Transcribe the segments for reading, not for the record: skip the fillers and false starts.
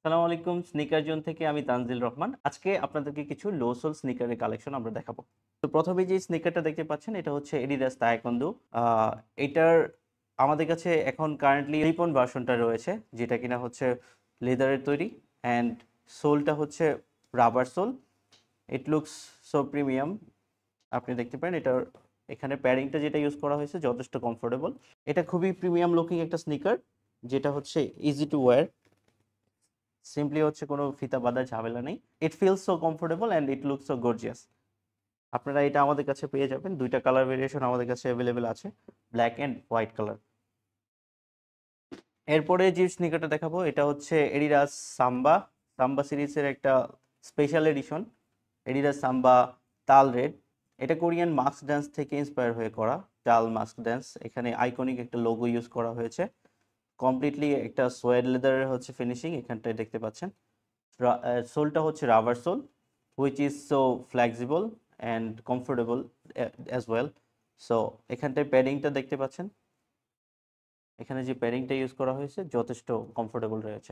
সালামু আলাইকুম sneaker zone থেকে আমি তানজিল রহমান। আজকে আপনাদেরকে কিছু লো সোল স্নিকারের কালেকশন আমরা দেখাবো। তো প্রথমে যে স্নিকারটা দেখতে পাচ্ছেন এটা হচ্ছে এডিডাস তায়কোয়ান্দো। এটার আমাদের কাছে এখন কারেন্টলি রিপন ভার্সনটা রয়েছে, যেটা কিনা হচ্ছে লেদারের তৈরি অ্যান্ড সোলটা হচ্ছে rubber soul. It looks so premium. আপনি দেখতে পারেন এটার এখানে প্যাডিংটা যেটা ইউজ করা হয়েছে যথেষ্ট কমফোর্টেবল। এটা খুবই প্রিমিয়াম লুকিং একটা স্নিকার, যেটা হচ্ছে ইজি টু ওয়্যার। সিম্পলি হচ্ছে কোনো ফিতা বাঁধার ঝামেলা নেই। It feels so comfortable and it looks so gorgeous. আপনারা এটা আমাদের কাছে পেয়ে যাবেন, দুইটা কালার ভেরিয়েশন আমাদের কাছে অ্যাভেলেবেল আছে, ব্ল্যাক অ্যান্ড হোয়াইট কালার। এরপরে যে স্নিকারটা দেখাবো এটা হচ্ছে এডিডাস সাম্বা। সাম্বা সিরিজের একটা স্পেশাল এডিশন, এডিডাস সাম্বা তাল রেড। এটা কোরিয়ান মাস্ক ড্যান্স থেকে ইন্সপায়ার হয়ে করা, টাল মাস্ক ড্যান্স। এখানে আইকনিক একটা লোগো ইউজ করা হয়েছে, কমপ্লিটলি একটা সোয়েড লেদারের হচ্ছে ফিনিশিং এখানটায় দেখতে পাচ্ছেন। সোলটা হচ্ছে rubber soul which is so flexible and comfortable as well. So এখানটায় প্যাডিংটা দেখতে পাচ্ছেন, এখানে যে প্যাডিংটা ইউজ করা হয়েছে যথেষ্ট কমফোর্টেবল রয়েছে।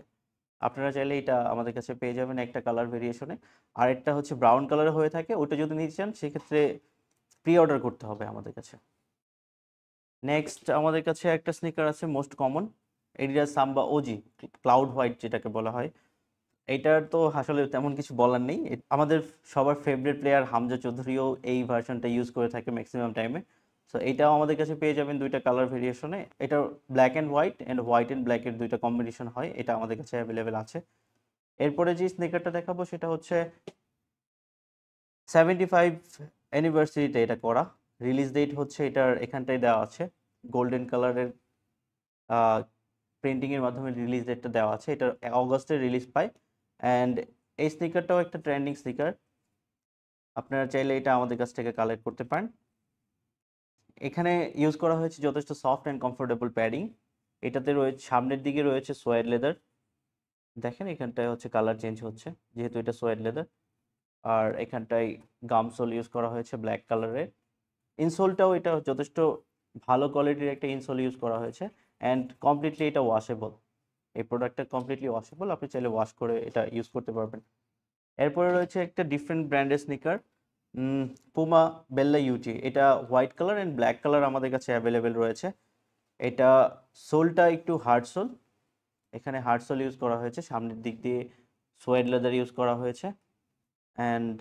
আপনারা চাইলে এটা আমাদের কাছে পেয়ে যাবেন একটা কালার ভেরিয়েশনে। আর একটা হচ্ছে ব্রাউন কালার হয়ে থাকে, ওটা যদি নিতে চান সেক্ষেত্রে প্রি অর্ডার করতে হবে আমাদের কাছে। নেক্সট আমাদের কাছে একটা স্নিকার আছে মোস্ট কমন, এডিডাস সাম্বা ওজি ক্লাউড হোয়াইট যেটাকে বলা হয়। এইটার তো আসলে তেমন কিছু বলার নেই। আমাদের সবার ফেভারিট প্লেয়ার হামজা চৌধুরীও এই ভার্সনটা ইউজ করে থাকে ম্যাক্সিমাম টাইমে। সো এটাও আমাদের কাছে পেয়ে যাবেন দুইটা কালার ভেরিয়েশনে। এটা ব্ল্যাক অ্যান্ড হোয়াইট অ্যান্ড ব্ল্যাকের দুইটা কম্বিনেশন হয়, এটা আমাদের কাছে অ্যাভেলেবেল আছে। এরপরে যে স্নিকারটা দেখাবো সেটা হচ্ছে 75 অ্যানিভার্সারিতে এটা করা। রিলিজ ডেট হচ্ছে এটার এখানটায় দেওয়া আছে, গোল্ডেন কালারের প্রিন্টিংয়ের মাধ্যমে রিলিজ ডেটটা দেওয়া আছে। এটা অগস্টে রিলিজ পায় অ্যান্ড এই স্নিকারটাও একটা ট্রেন্ডিং স্নিকার। আপনারা চাইলে এটা আমাদের কাছ থেকে কালেক্ট করতে পারেন। এখানে ইউজ করা হয়েছে যথেষ্ট সফট অ্যান্ড কমফোর্টেবল প্যাডিং। এটাতে রয়েছে সামনের দিকে রয়েছে সোয়েড লেদার, দেখেন এখানটায় হচ্ছে কালার চেঞ্জ হচ্ছে যেহেতু এটা সোয়েড লেদার। আর এখানটায় গামসোল ইউজ করা হয়েছে ব্ল্যাক কালারের। ইনসোলটাও এটা যথেষ্ট ভালো কোয়ালিটির একটা ইনসোল ইউজ করা হয়েছে অ্যান্ড কমপ্লিটলি এটা ওয়াশেবল। এই প্রোডাক্টটা কমপ্লিটলি ওয়াশেবল, আপনি চাইলে ওয়াশ করে এটা ইউজ করতে পারবেন। এরপরে রয়েছে একটা ডিফারেন্ট ব্র্যান্ডের স্নিকার, পুমা বেল্লা ইউটি। এটা white colour and black colour আমাদের কাছে অ্যাভেলেবেল রয়েছে। এটা সোলটা একটু হার্ড সোল, এখানে হার্ড সোল ইউজ করা হয়েছে, সামনের দিক দিয়ে সোয়েড লেদার ইউজ করা হয়েছে অ্যান্ড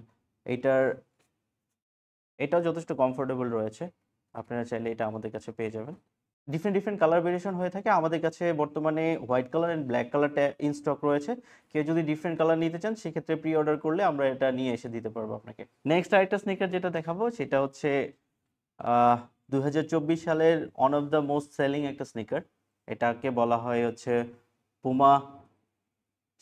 এটার এটাও যথেষ্ট কমফোর্টেবল রয়েছে। আপনারা চাইলে এটা আমাদের কাছে পেয়ে যাবেন। ডিফারেন্ট ডিফারেন্ট কালার ভেরিয়েশন হয়ে থাকে। আমাদের কাছে বর্তমানে হোয়াইট কালার অ্যান্ড ব্ল্যাক কালারটা ইন স্টক রয়েছে। কেউ যদি ডিফারেন্ট কালার নিতে চান সেক্ষেত্রে প্রি অর্ডার করলে আমরা এটা নিয়ে এসে দিতে পারবো আপনাকে। নেক্সট আরেকটা স্নিকার যেটা দেখাবো সেটা হচ্ছে 2024 সালের one of the most selling একটা স্নিকার। এটাকে বলা হয় হচ্ছে Puma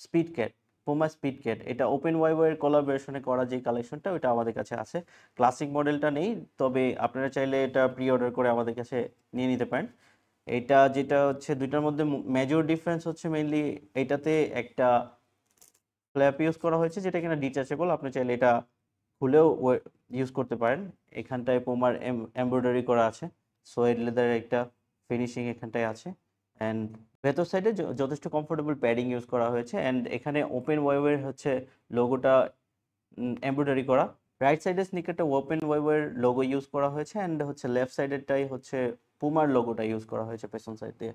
speed cat. Puma speed cat এটা ওপেন ওয়াইওয়ের কোলাবোরেশনে করা যে কালেকশনটা ওটা আমাদের কাছে আছে। ক্লাসিক মডেলটা নেই, তবে আপনারা চাইলে এটা প্রি অর্ডার করে আমাদের কাছে নিয়ে নিতে পারেন। এটা যেটা হচ্ছে দুইটার মধ্যে মেজর ডিফারেন্স হচ্ছে মেইনলি এটাতে একটা ফ্ল্যাপ ইউজ করা হয়েছে যেটা কিনা ডিটাচেবল, আপনি চাইলে এটা খুলেও ইউজ করতে পারেন। এখানটায় পুমার এমব্রয়ডারি করা আছে, সোয়েড লেদারের একটা ফিনিশিং এখানটায় আছে অ্যান্ড ভেতর সাইডে যথেষ্ট কমফোর্টেবল প্যাডিং ইউজ করা হয়েছে অ্যান্ড এখানে ওপেন ওয়েবের হচ্ছে লোগোটা এমব্রয়ডারি করা। রাইট সাইডের স্নিকারটা ওপেন ওয়েবের লোগো ইউজ করা হয়েছে অ্যান্ড হচ্ছে লেফট সাইডেরটাই হচ্ছে পুমার লোগোটা ইউজ করা হয়েছে পেছন সাইড দিয়ে।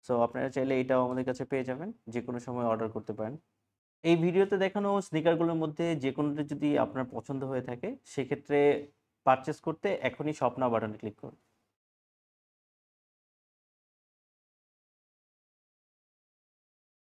সো আপনারা চাইলে এটাও আমাদের কাছে পেয়ে যাবেন, যে কোনো সময় অর্ডার করতে পারেন। এই ভিডিওতে দেখানো স্নিকারগুলোর মধ্যে যে কোনোটা যদি আপনার পছন্দ হয়ে থাকে সেক্ষেত্রে পারচেস করতে এখনই শপ নাও বাটনে ক্লিক করুন।